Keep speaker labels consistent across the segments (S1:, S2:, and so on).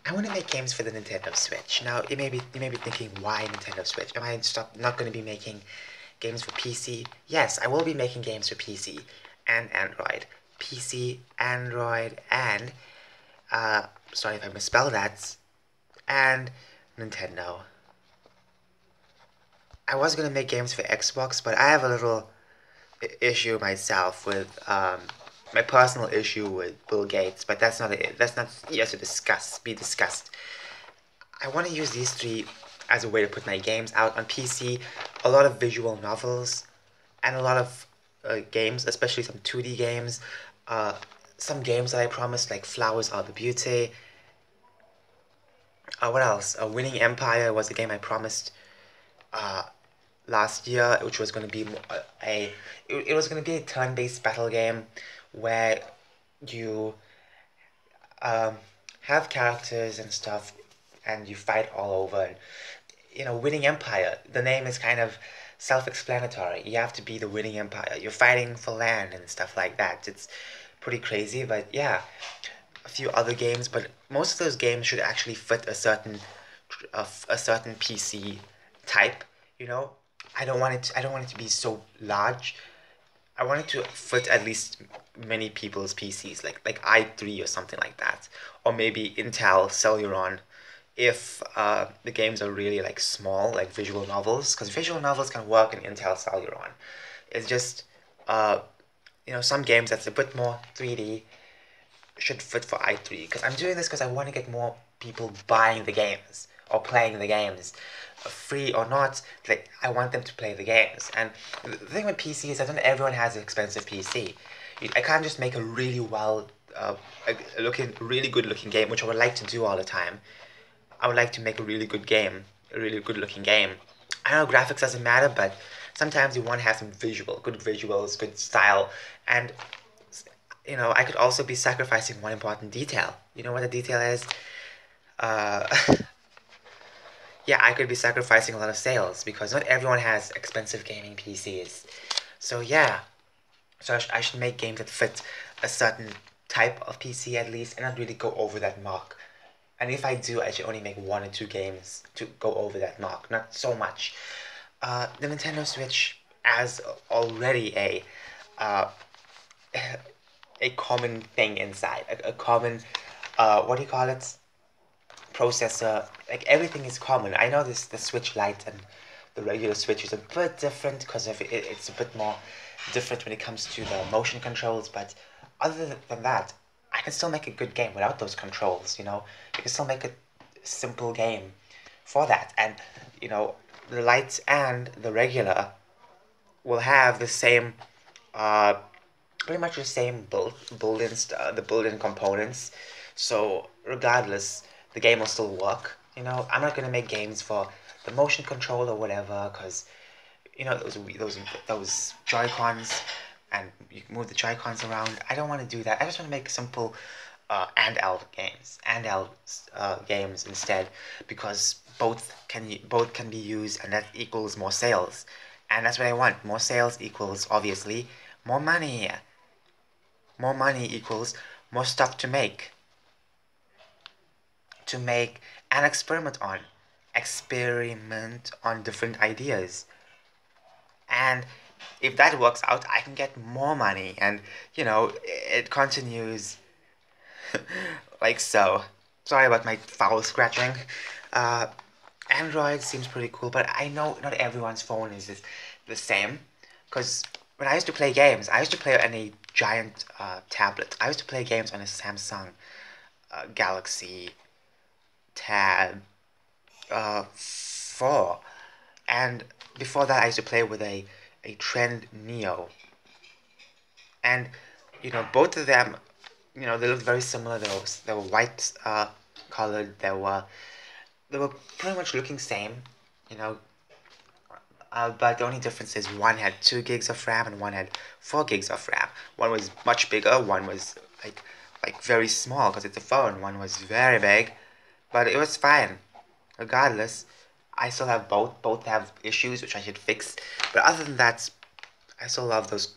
S1: I want to make games for the Nintendo Switch. Now, you may be thinking, why Nintendo Switch? Am I not going to be making games for PC? Yes, I will be making games for PC and Android. PC, Android, and sorry if I misspelled that, and Nintendo. I was gonna make games for Xbox, but I have a little issue myself with my personal issue with Bill Gates. But that's not yet to be discussed. I want to use these three as a way to put my games out on PC. A lot of visual novels and a lot of games, especially some 2D games. Uh, some games that I promised, like Flowers Are the Beauty. What else? Winning Empire was a game I promised uh, last year, which was going to be it was going to be a turn-based battle game where you um, have characters and stuff, and you fight all over. And, winning empire. The name is kind of self-explanatory. You have to be the winning empire. You're fighting for land and stuff like that. It's pretty crazy, but yeah, a few other games. But most of those games should actually fit a certain PC type. You know, I don't want it to be so large. I want it to fit at least many people's PCs, like i3 or something like that, or maybe Intel Celeron. If the games are really like small, like visual novels, because visual novels can work in Intel Celeron. It's just some games that's a bit more 3D should fit for i3, because I'm doing this because I want to get more people buying the games or playing the games, free or not. Like, I want them to play the games. And the thing with PC is that not everyone has an expensive PC. I can't just make a really really good looking game, which I would like to do all the time. I would like to make a really good game, a really good looking game. I know graphics doesn't matter, but sometimes you want to have some good visuals, good style, and I could also be sacrificing one important detail. You know what the detail is? Uh, yeah, I could be sacrificing a lot of sales because not everyone has expensive gaming PCs. So yeah, I should make games that fit a certain type of PC at least, and not really go over that mark. And if I do, I should only make one or two games to go over that mark, not so much. The Nintendo Switch has already uh, a common thing inside, a common what do you call it? Processor. Like, everything is common. I know the Switch Lite and the regular Switch is a bit different because it's a bit more different when it comes to the motion controls. But other than that, I can still make a good game without those controls. You can still make a simple game for that, and the Lite and the regular will have the same uh, pretty much the same the built-in components. So regardless, the game will still work. I'm not gonna make games for the motion control or whatever, because those Joy Cons, and you can move the Joy Cons around. I don't want to do that. I just want to make simple games instead, because both can be used, and that equals more sales, and that's what I want. More sales equals, obviously, more money. More money equals more stuff to make and experiment on different ideas. And if that works out, I can get more money, and it continues like so. Sorry about my foul scratching. uh Android seems pretty cool, but I know not everyone's phone is the same. Because when I used to play games, I used to play on a giant tablet. I used to play games on a Samsung Galaxy Tab 4. And before that, I used to play with a Trend Neo. And, both of them, they looked very similar. They were white colored. They were pretty much looking same, you know, but the only difference is one had 2 gigs of RAM and one had 4 gigs of RAM. One was much bigger, one was like very small because it's a phone. One was very big, but it was fine. Regardless, I still have both. Both have issues which I should fix. But other than that, I still love those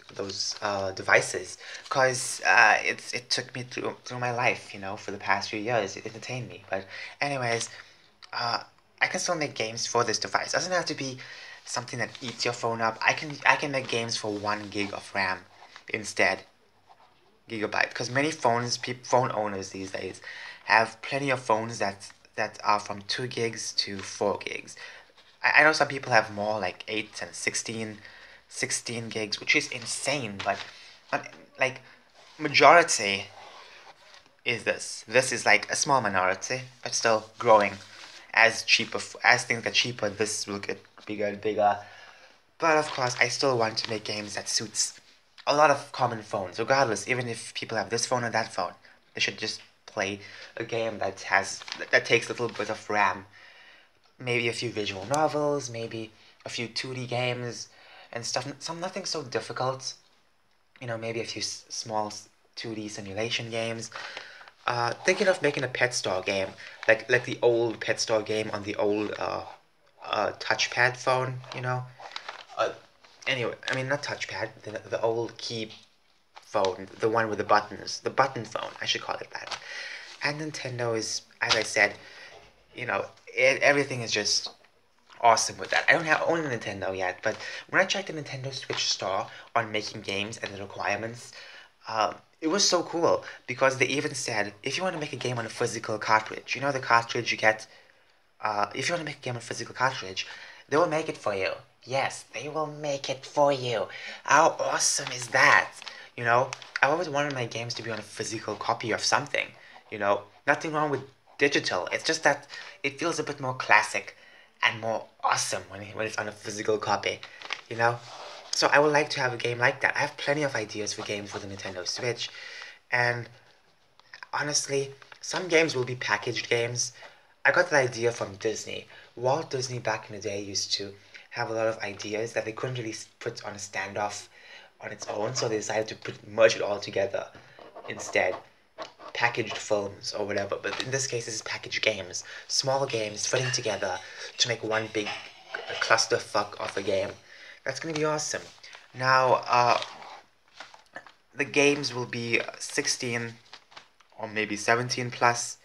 S1: devices because it took me through my life, for the past few years. It entertained me. But anyways, uh, I can still make games for this device. It doesn't have to be something that eats your phone up. I can make games for 1 gig of RAM instead, gigabyte. Because many phone owners these days have plenty of phones that are from 2 gigs to 4 gigs. I know some people have more, like 8 and 16 gigs, which is insane, but like majority is this. This is like a small minority, but still growing. As things get cheaper, this will get bigger and bigger. But of course, I still want to make games that suits a lot of common phones, regardless. Even if people have this phone or that phone, they should just play a game that takes a little bit of RAM. Maybe a few visual novels, maybe a few 2D games and stuff. Nothing so difficult. Maybe a few small 2D simulation games. Thinking of making a pet store game, like the old pet store game on the old touchpad phone. Uh, anyway, I mean not touchpad, the old key phone, the one with the buttons, the button phone. I should call it that. And Nintendo is, as I said, everything is just awesome with that. I don't own a Nintendo yet, but when I checked the Nintendo Switch store on making games and the requirements, it was so cool because they even said if you want to make a game on a physical cartridge, the cartridge you get. If you want to make a game on a physical cartridge, they will make it for you. Yes, they will make it for you. How awesome is that? I always wanted my games to be on a physical copy of something. Nothing wrong with digital. It's just that it feels a bit more classic and more awesome when it's on a physical copy. So I would like to have a game like that. I have plenty of ideas for games for the Nintendo Switch, and honestly, some games will be packaged games. I got the idea from Disney. Walt Disney back in the day used to have a lot of ideas that they couldn't really put on a standoff on its own, so they decided to merge it all together instead. Packaged films or whatever, but in this case, this is packaged games. Small games fitting together to make one big clusterfuck of a game. That's gonna be awesome. Now, the games will be 16 or maybe 17 plus.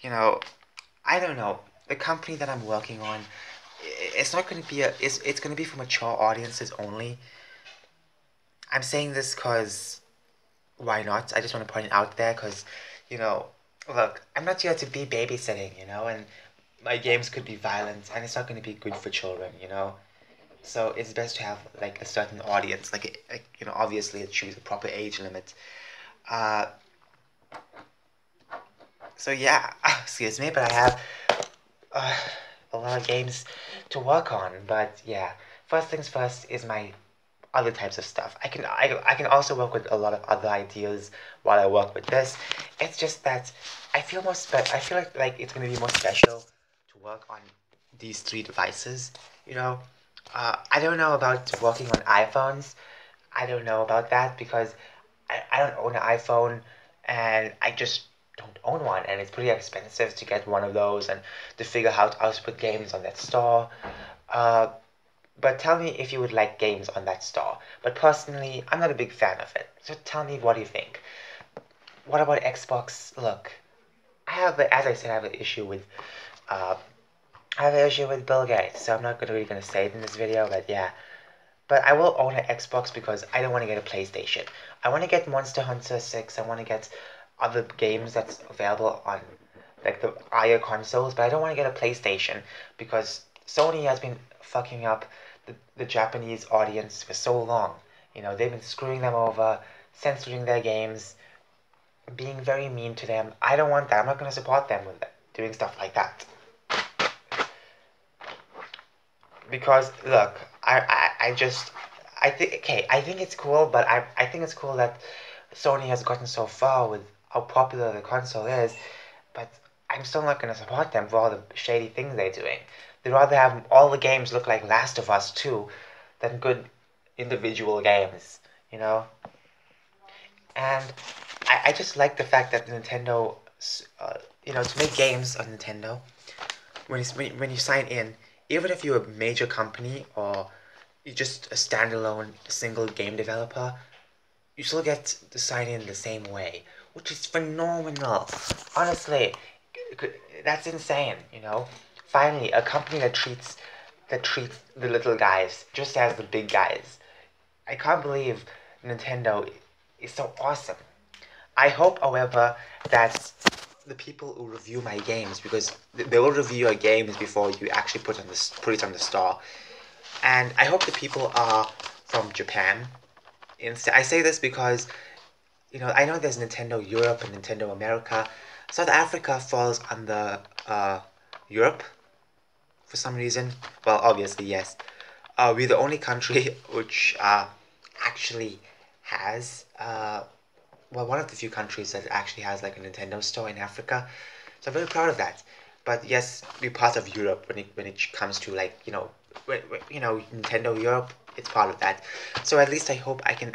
S1: I don't know. The company that I'm working on, it's not going to be it's going to be for mature audiences only. I'm saying this because why not? I just want to point it out there because, look, I'm not here to be babysitting, and my games could be violent and it's not going to be good for children, So it's best to have like a certain audience, obviously choose a proper age limit. So yeah, excuse me, but I have a lot of games to work on. But yeah, first things first is my other types of stuff. I can also work with a lot of other ideas while I work with this. It's just that I feel I feel like it's gonna be more special to work on these 3 devices. I don't know about working on iPhones. I don't know about that because I don't own an iPhone and I just don't own one, and it's pretty expensive to get one of those and to figure out how to put games on that store. Uh, but tell me if you would like games on that store. But personally, I'm not a big fan of it. So tell me, what do you think? What about Xbox? Look, as I said, I have an issue with, Bill Gates. So I'm not really gonna say it in this video, but yeah. But I will own an Xbox because I don't want to get a PlayStation. I want to get Monster Hunter 6. I want to get other games that's available on like the higher consoles, but I don't want to get a PlayStation because Sony has been fucking up the Japanese audience for so long. They've been screwing them over, censoring their games, being very mean to them. I don't want that. I'm not going to support them with doing stuff like that. Because look, I think it's cool, but I think it's cool that Sony has gotten so far with how popular the console is, but I'm still not gonna support them for all the shady things they're doing. They'd rather have all the games look like Last of Us 2 than good individual games, And I just like the fact that Nintendo, to make games on Nintendo, when you sign in, even if you're a major company or you're just a standalone single game developer, you still get to sign in the same way, which is phenomenal. Honestly, that's insane, you know? Finally, a company that treats the little guys just as the big guys. I can't believe Nintendo is so awesome. I hope, however, that the people who review my games, because they will review your games before you actually put it on the store, and I hope the people are from Japan. I say this because I know there's Nintendo Europe and Nintendo America. South Africa falls under Europe for some reason. Well, obviously yes. We're the only country which actually has well, one of the few countries that actually has like a Nintendo store in Africa. So I'm very proud of that. But yes, we're part of Europe when it comes to like Nintendo Europe. It's part of that. So at least I hope I can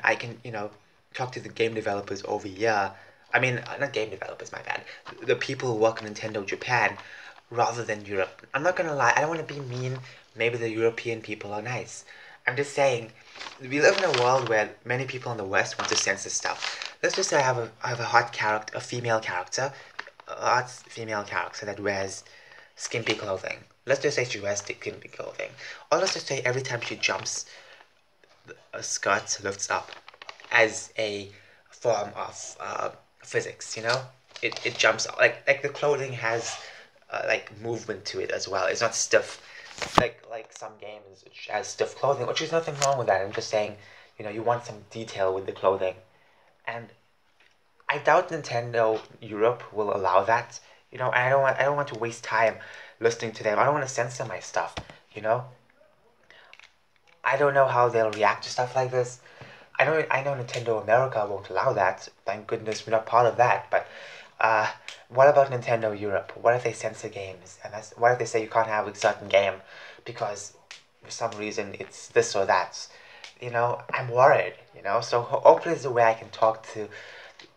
S1: talk to the game developers over here. I mean, not game developers, my bad. The people who work in Nintendo Japan rather than Europe. I'm not gonna lie, I don't want to be mean. Maybe the European people are nice. I'm just saying, we live in a world where many people in the West want to censor stuff. Let's just say I have a hot character, a female character, a hot female character that wears skimpy clothing. Let's just say she wears skimpy clothing. Or let's just say every time she jumps, a skirt lifts up as a form of physics. It jumps like the clothing has like movement to it as well. It's not stiff like some games which has stiff clothing, which is nothing wrong with that. I'm just saying, you want some detail with the clothing, and I doubt Nintendo Europe will allow that. I don't want to waste time listening to them. I don't want to censor my stuff. You know, I don't know how they'll react to stuff like this. I know Nintendo America won't allow that. Thank goodness we're not part of that. But what about Nintendo Europe? What if they censor games? And what if they say you can't have a certain game because for some reason it's this or that? I'm worried. So hopefully there's a way I can talk to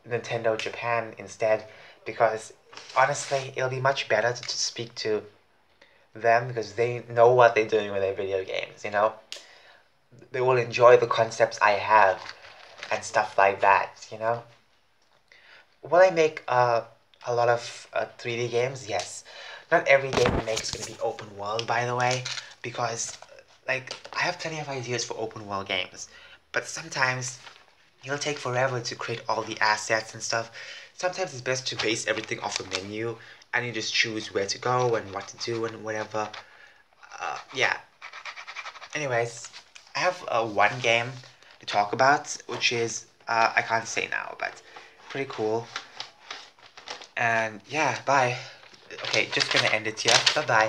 S1: Nintendo Japan instead, because honestly it'll be much better to speak to them because they know what they're doing with their video games. They will enjoy the concepts I have and stuff like that. Will I make a lot of 3D games? Yes. Not every game I make is going to be open world, by the way, because like I have plenty of ideas for open world games, but sometimes it'll take forever to create all the assets and stuff. Sometimes it's best to base everything off a menu and you just choose where to go and what to do and whatever. Yeah. Anyways, I have one game to talk about, which is I can't say now, but pretty cool. And yeah, bye. Okay, just gonna end it here. Bye bye.